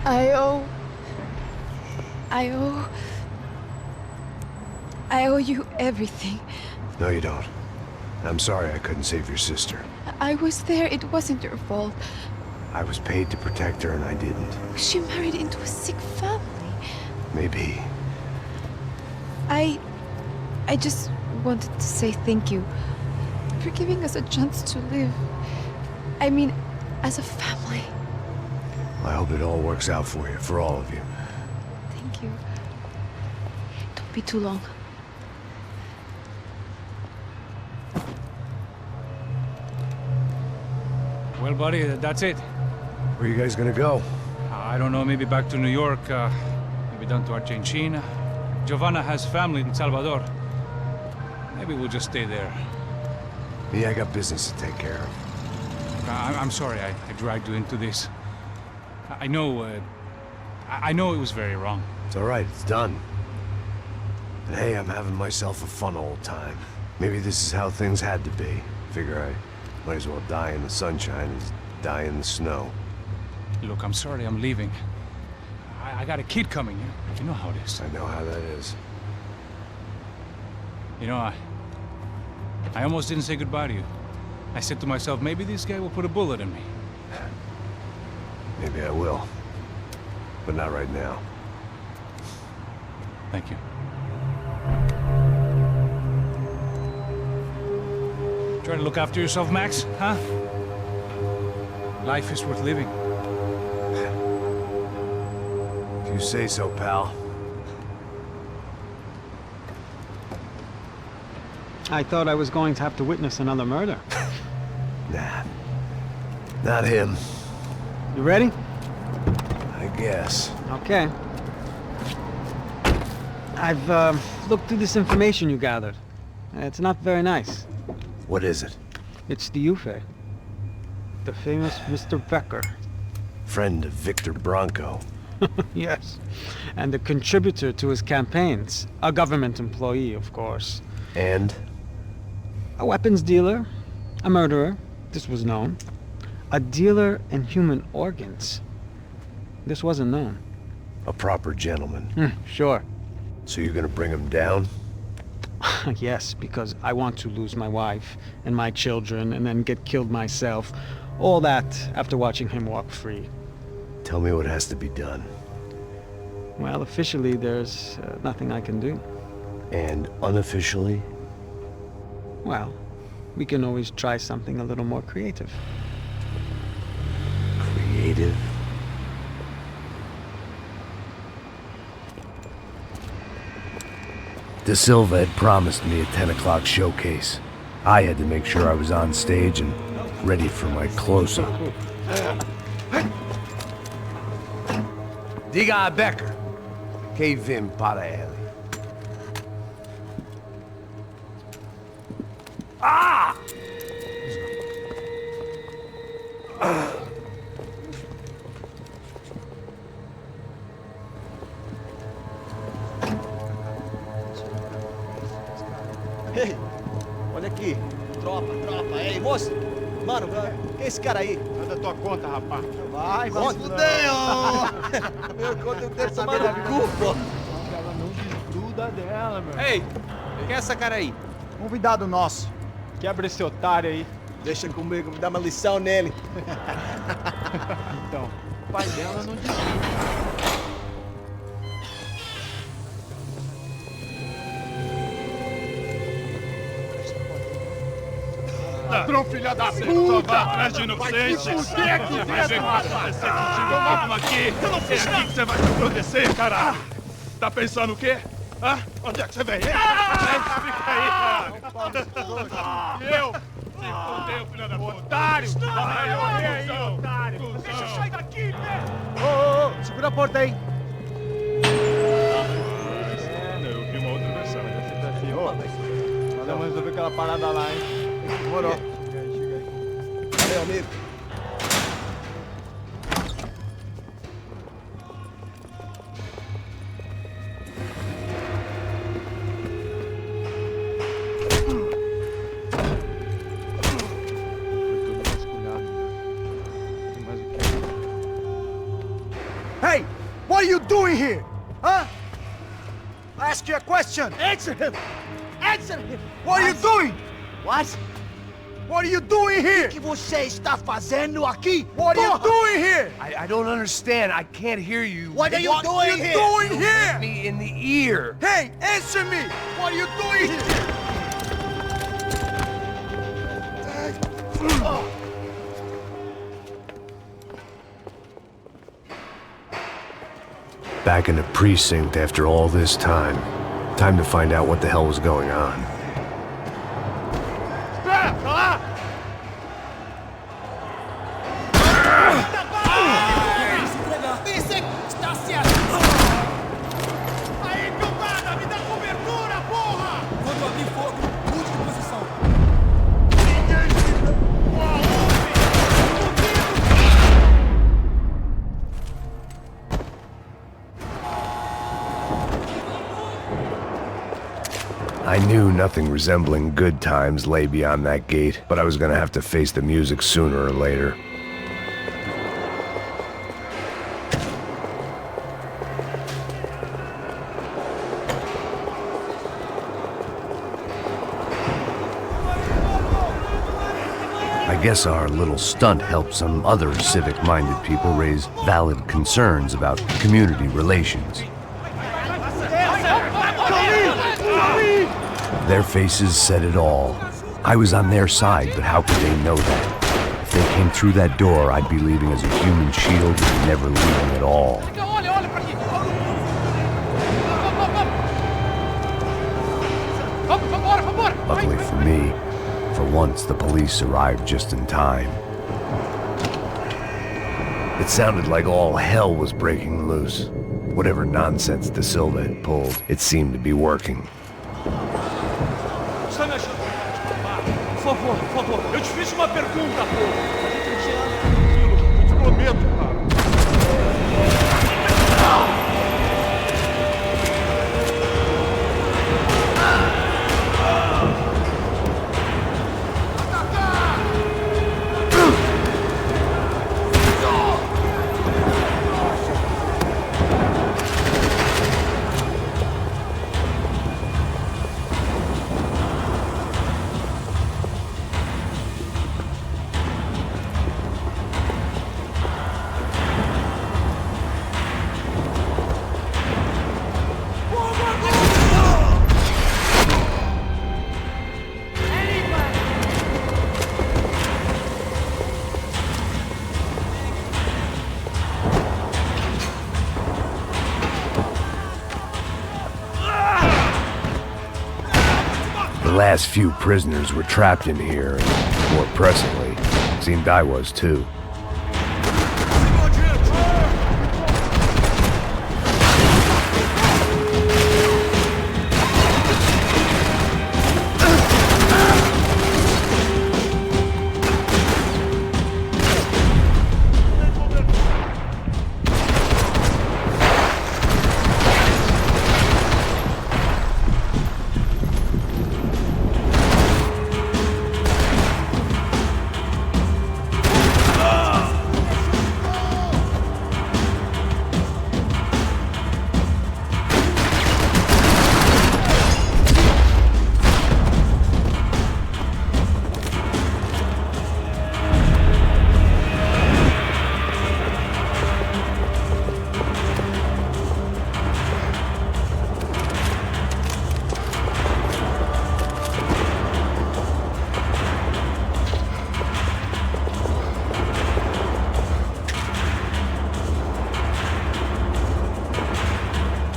I owe... I owe you everything. No, you don't. I'm sorry I couldn't save your sister. I was there. It wasn't your fault. I was paid to protect her and I didn't. She married into a sick family. Maybe. I just wanted to say thank you for giving us a chance to live. I mean, as a family. I hope it all works out for you, for all of you. Thank you. Don't be too long. Well, buddy, that's it. Where are you guys gonna go? I don't know, maybe back to New York, maybe down to Argentina. Giovanna has family in Salvador. Maybe we'll just stay there. Me, I got business to take care of. I'm sorry I dragged you into this. I know it was very wrong. It's all right, it's done. And hey, I'm having myself a fun old time. Maybe this is how things had to be. Figure I might as well die in the sunshine as die in the snow. Look, I'm sorry I'm leaving. I got a kid coming, you know how it is. I know how that is. You know, I almost didn't say goodbye to you. I said to myself, maybe this guy will put a bullet in me. Maybe I will. But not right now. Thank you. Try to look after yourself, Max, huh? Life is worth living. If you say so, pal. I thought I was going to have to witness another murder. Nah. Not him. You ready? I guess. Okay. I've looked through this information you gathered. It's not very nice. What is it? It's the Ufe. The famous Mr. Becker. Friend of Victor Bronco. Yes. And a contributor to his campaigns. A government employee, of course. And? A weapons dealer. A murderer. This was known. A dealer in human organs. This wasn't known. A proper gentleman. Sure. So you're gonna bring him down? Yes, because I want to lose my wife and my children and then get killed myself. All that after watching him walk free. Tell me what has to be done. Well, officially there's nothing I can do. And unofficially? Well, we can always try something a little more creative. Creative? De Silva had promised me a 10 o'clock showcase. I had to make sure I was on stage and ready for my close-up. Diga a Becker. Que vim para ele. Ah! Ei, olha aqui. Tropa. Ei, moço. Mano, quem é esse cara aí? Manda tua conta, rapaz. Vai se fuder, Meu conta eu quero saber da culpa. Ela não desgruda dela, meu. Ei, quem é essa cara aí? Convidado nosso. Quebra esse otário aí. Deixa comigo, me dá uma lição nele. Então, o pai dela não desgruda. Ladrão, filha da puta! Só vai atrás de inocente! Vai se fuder aqui dentro, rapaz! Vai acontecer contigo, vamos aqui! Eu não fiz nada! É aqui que você vai se acontecer, caralho! Tá pensando o quê? Hã? Onde é que você vem? Fica aí, caralho! Eu? Se fudeu, filha da puta! Otário! Vai aí, otário! Deixa eu sair daqui, velho! Ô, segura a porta aí! Eu vi uma outra versão, mas essa daqui, ó. Nós vamos resolver aquela parada lá, hein? Demorou. Chega aí. Valeu, amigo. Foi tudo vasculhado. Tem mais o quê? Hey! you doing here? Huh? I ask you a question. Answer him. Answer him. What are you doing? What? What are you doing here? O que você está fazendo aqui? What are you doing here? I don't understand. I can't hear you. What are you doing here? What are you doing here? Me in the ear. Hey, answer me. What are you doing here? Back in the precinct after all this time. Time to find out what the hell was going on. I knew nothing resembling good times lay beyond that gate, but I was gonna have to face the music sooner or later. I guess our little stunt helped some other civic-minded people raise valid concerns about community relations. Their faces said it all. I was on their side, but how could they know that? If they came through that door, I'd be leaving as a human shield and never leaving at all. Luckily for me, for once the police arrived just in time. It sounded like all hell was breaking loose. Whatever nonsense De Silva had pulled, it seemed to be working. Por favor, eu te fiz uma pergunta, pô. A gente não tinha nada tranquilo, eu te prometo, cara. The last few prisoners were trapped in here, and more pressingly, it seemed I was too.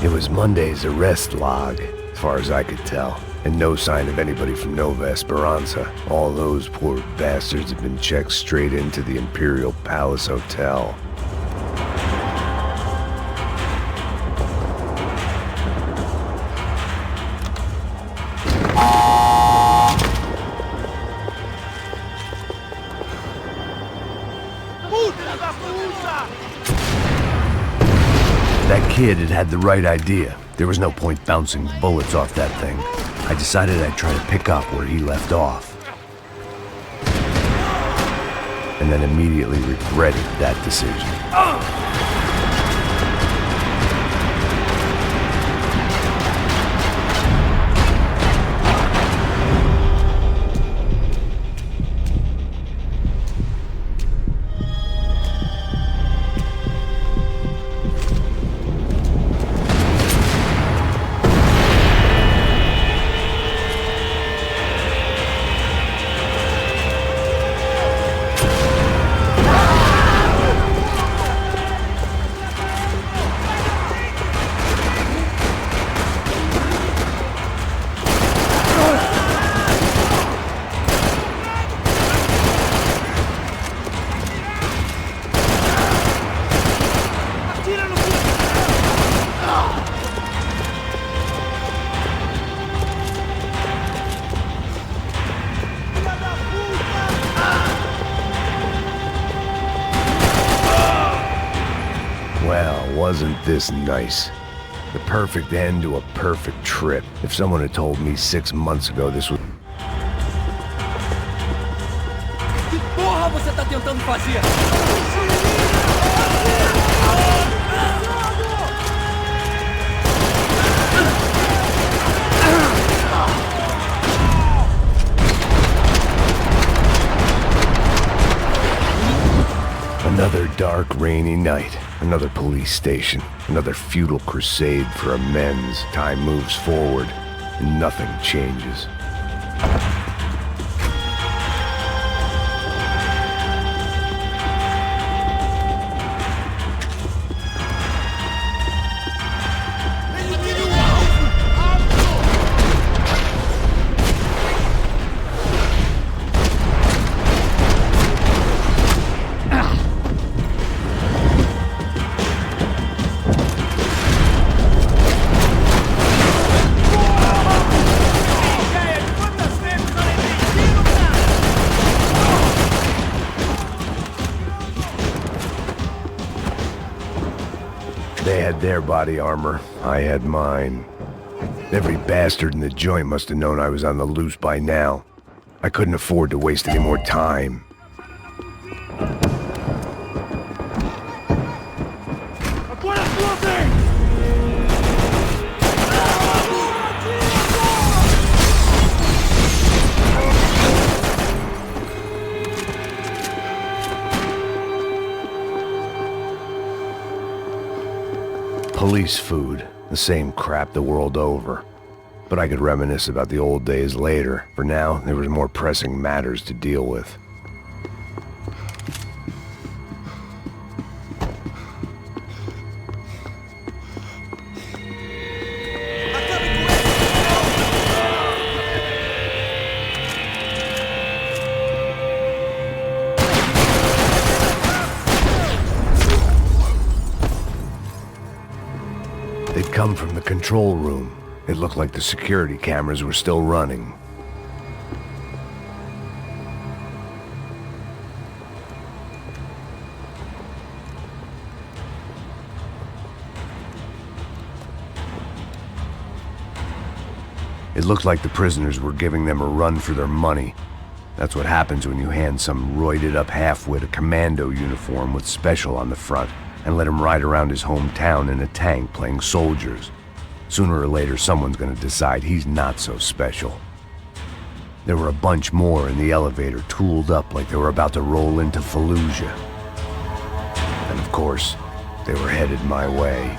It was Monday's arrest log, as far as I could tell, and no sign of anybody from Nova Esperanza. All those poor bastards had been checked straight into the Imperial Palace Hotel. That kid had the right idea. There was no point bouncing bullets off that thing. I decided I'd try to pick up where he left off. And then immediately regretted that decision. wasn't this nice. The perfect end to a perfect trip. If someone had told me 6 months ago this would... Que porra você tá tentando fazer? Another dark, rainy night. Another police station. Another futile crusade for amends. Time moves forward, and nothing changes. They had their body armor, I had mine. Every bastard in the joint must have known I was on the loose by now. I couldn't afford to waste any more time. Police food, the same crap the world over. But I could reminisce about the old days later. For now, there was more pressing matters to deal with. They'd come from the control room. It looked like the security cameras were still running. It looked like the prisoners were giving them a run for their money. That's what happens when you hand some roided-up halfwit a commando uniform with special on the front and let him ride around his hometown in a tank playing soldiers. Sooner or later, someone's gonna decide he's not so special. There were a bunch more in the elevator, tooled up like they were about to roll into Fallujah. And of course, they were headed my way.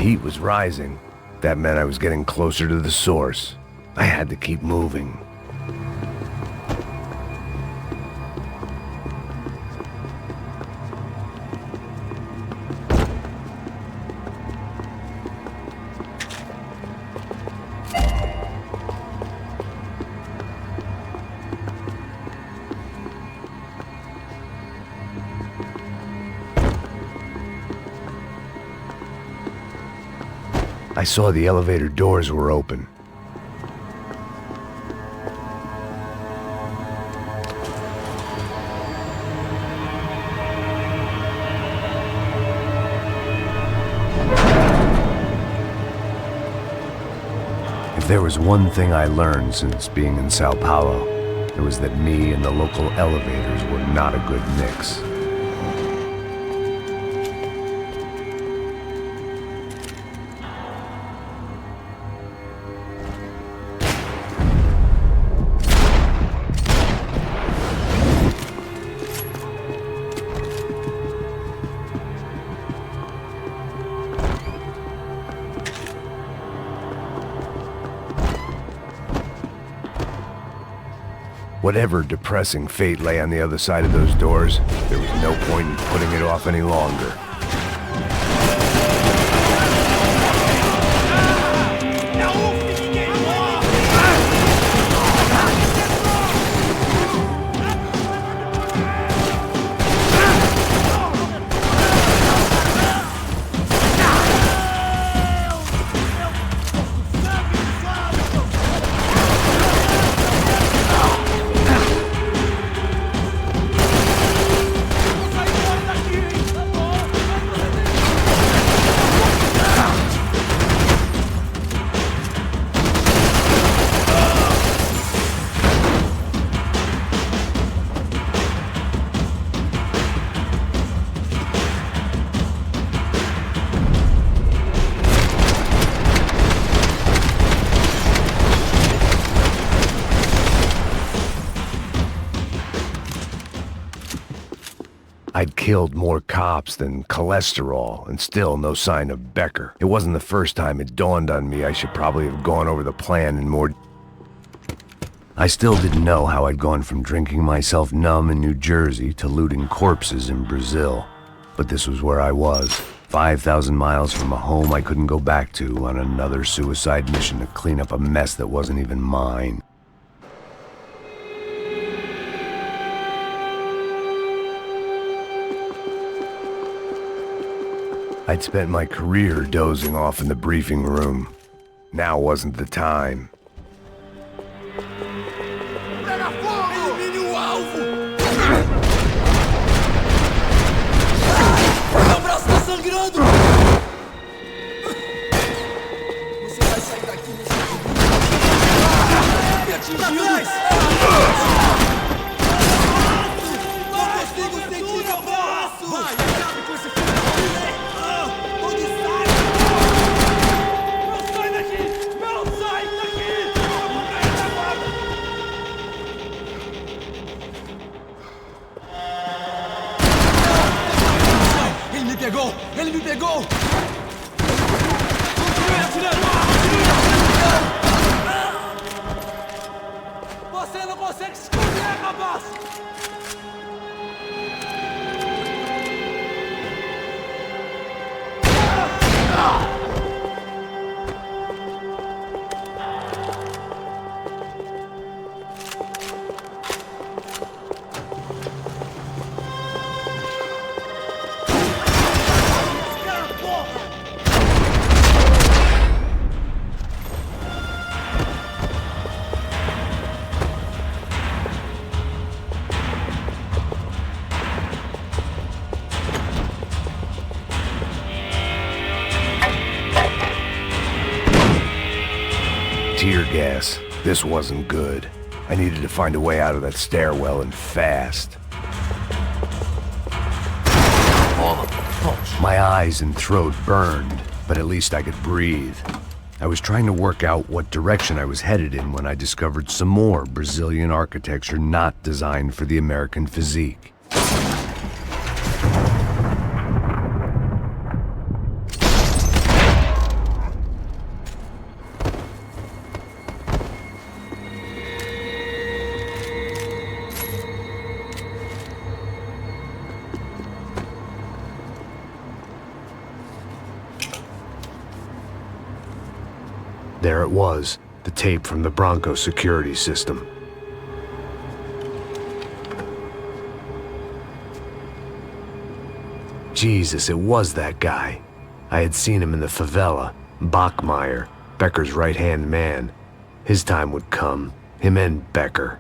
Heat was rising. That meant I was getting closer to the source. I had to keep moving. I saw the elevator doors were open. If there was one thing I learned since being in Sao Paulo, it was that me and the local elevators were not a good mix. Whatever depressing fate lay on the other side of those doors, there was no point in putting it off any longer. I'd killed more cops than cholesterol, and still no sign of Becker. It wasn't the first time it dawned on me I should probably have gone over the plan in more... I still didn't know how I'd gone from drinking myself numb in New Jersey to looting corpses in Brazil. But this was where I was, 5,000 miles from a home I couldn't go back to, on another suicide mission to clean up a mess that wasn't even mine. I'd spent my career dozing off in the briefing room. Now wasn't the time. Elimine o alvo! Meu braço tá sangrando! Você vai sair daqui nesse segundo. Me atingiu! Não consigo sentir meu braço! Vai, acabe com esse filho! Ele me pegou! Continue atirando! Você não consegue se esconder, rapaz! Tear gas. This wasn't good. I needed to find a way out of that stairwell, and fast. My eyes and throat burned, but at least I could breathe. I was trying to work out what direction I was headed in when I discovered some more Brazilian architecture not designed for the American physique. There it was, the tape from the Bronco security system. Jesus, it was that guy. I had seen him in the favela, Bachmeyer, Becker's right-hand man. His time would come, him and Becker.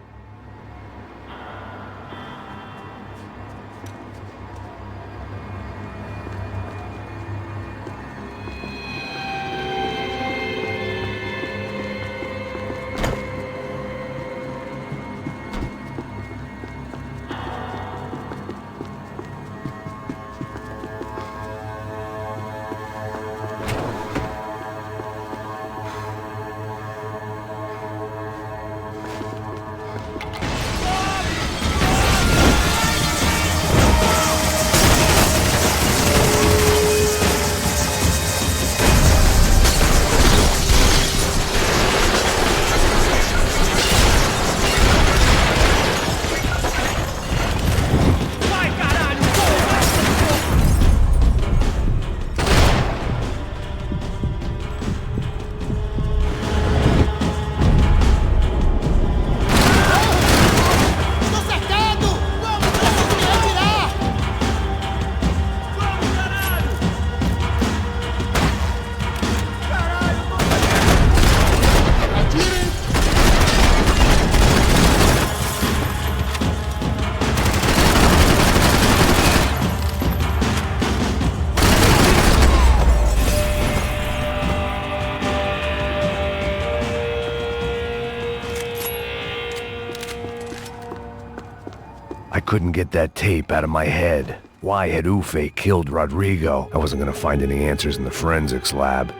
couldn't get that tape out of my head. Why had Ufe killed Rodrigo? I wasn't gonna find any answers in the forensics lab.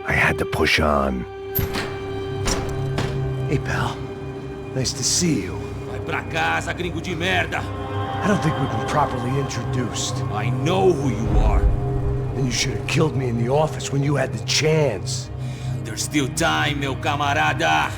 I had to push on. Hey, pal. Nice to see you. Vai pra casa, gringo de merda! I don't think we've been properly introduced. I know who you are. Then you should have killed me in the office when you had the chance. There's still time, meu camarada!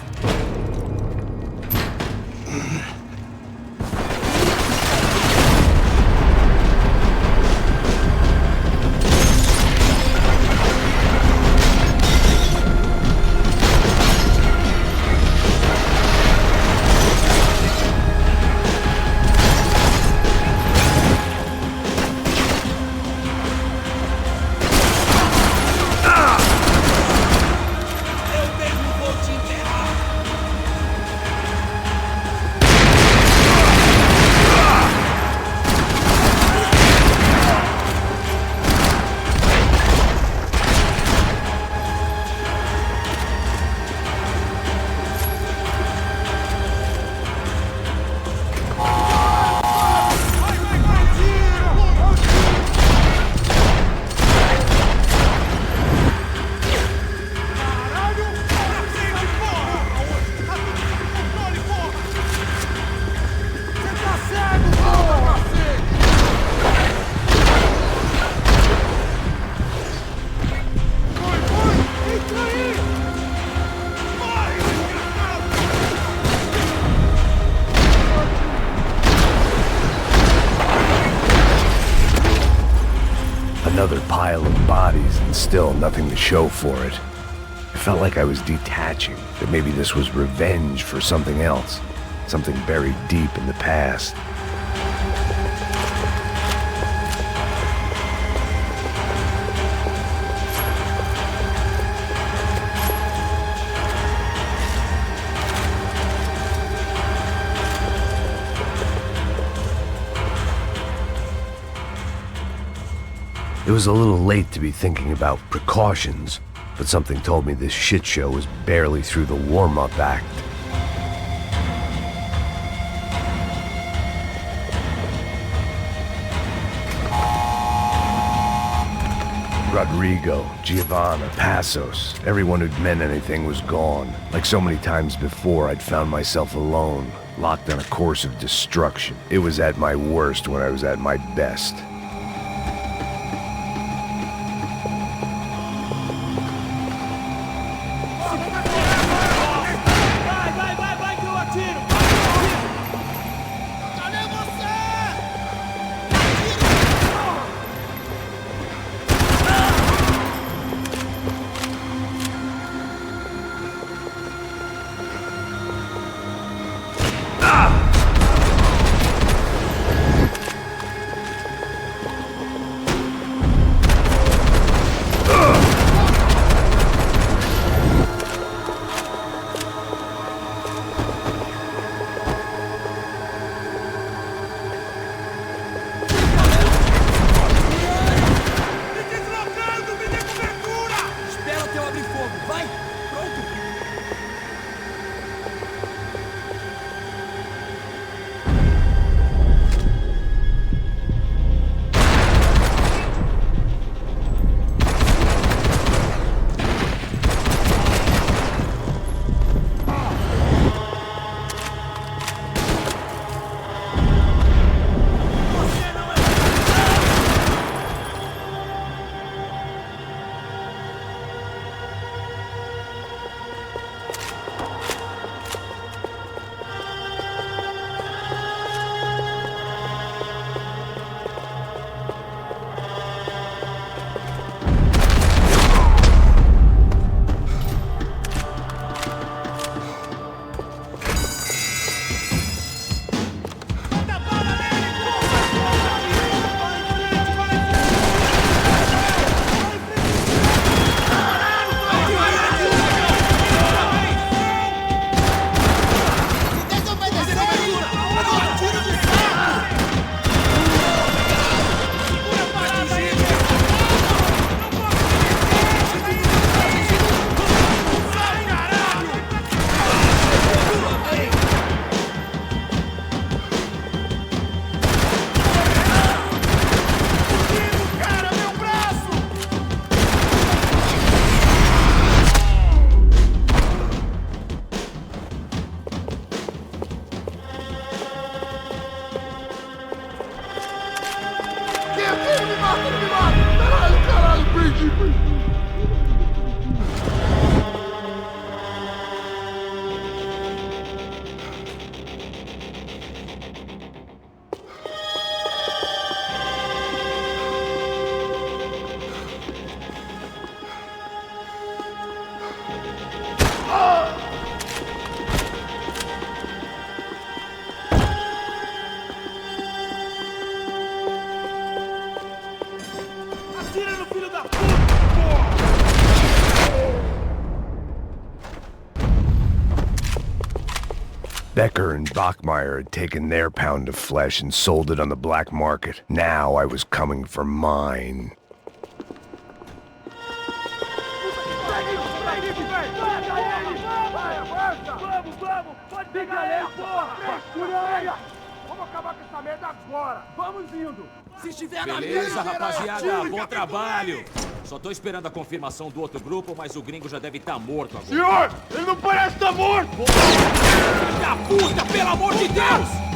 Another pile of bodies and still nothing to show for it. It felt like I was detaching, that maybe this was revenge for something else, something buried deep in the past. It was a little late to be thinking about precautions, but something told me this shit show was barely through the warm-up act. Rodrigo, Giovanna, Passos, everyone who'd meant anything was gone. Like so many times before, I'd found myself alone, locked on a course of destruction. It was at my worst when I was at my best. Atira no filho da puta, porra! Becker and Bachmeyer had taken their pound of flesh and sold it on the black market. Now I was coming for mine. Vamos acabar com essa merda agora! Vamos indo! Se estiver na Beleza, rapaziada, bom trabalho. Só tô esperando a confirmação do outro grupo, mas o gringo já deve estar morto agora. Senhor, ele não parece estar morto! Filho da puta, pelo amor de Deus!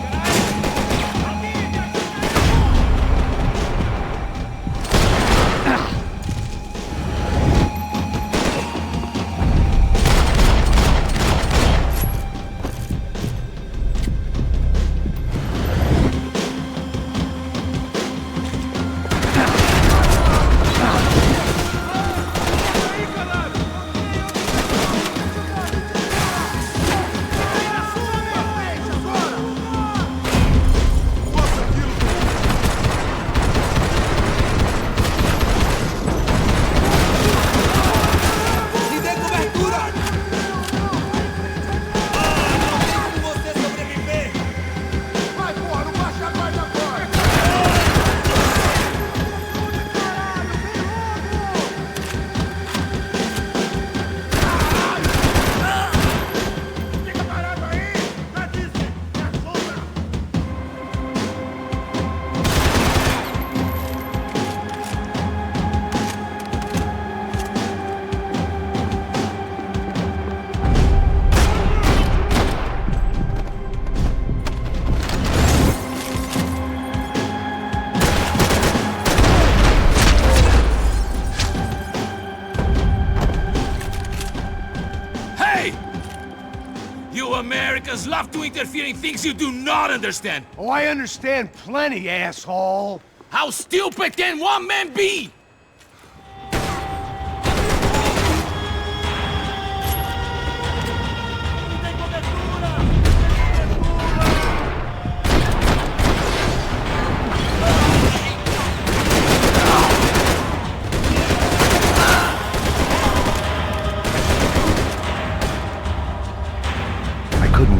You Americans love to interfere in things you do not understand. Oh, I understand plenty, asshole. How stupid can one man be?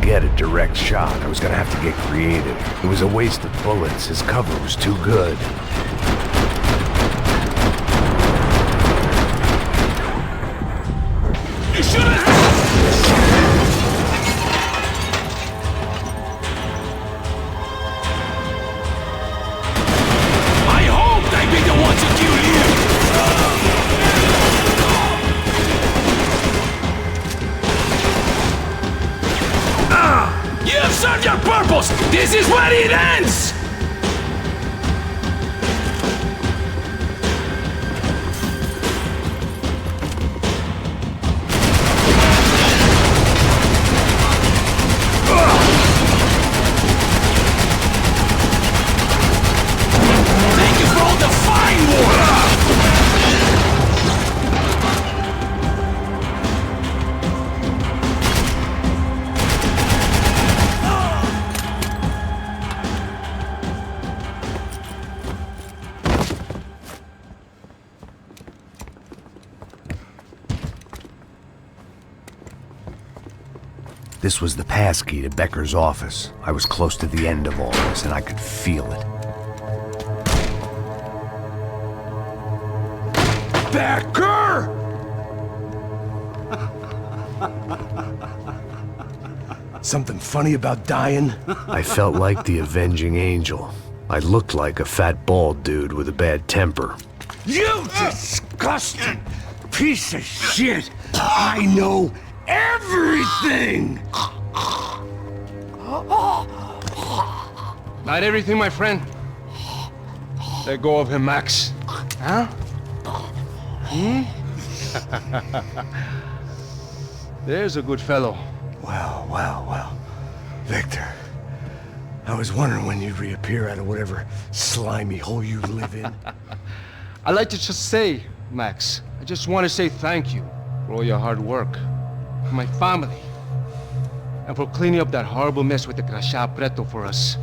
Get a direct shot. I was gonna have to get creative. It was a waste of bullets. His cover was too good. You shouldn't I hoped I'd be the one to kill you! You have served your purpose! This is where it ends! Thank you for all the fine work! This was the passkey to Becker's office. I was close to the end of all this, and I could feel it. Becker! Something funny about dying? I felt like the avenging angel. I looked like a fat bald dude with a bad temper. You disgusting piece of shit! I know everything! Not everything, my friend. Let go of him, Max. Huh? There's a good fellow. Well, well, well. Victor, I was wondering when you'd reappear out of whatever slimy hole you live in. I'd like to just say, Max, I just want to say thank you for all your hard work. my family, and for cleaning up that horrible mess with the crachá preto for us.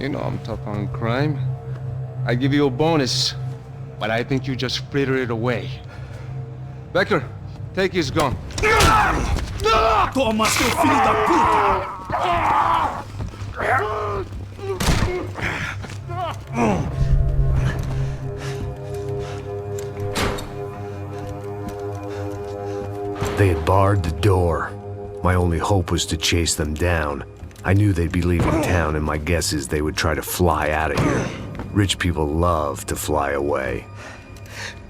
You know I'm tough on crime. I give you a bonus, but I think you just frittered it away. Becker, take his gun. Toma, seu filho da puta! They had barred the door. My only hope was to chase them down. I knew they'd be leaving town, and my guess is they would try to fly out of here. Rich people love to fly away.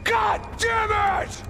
God damn it!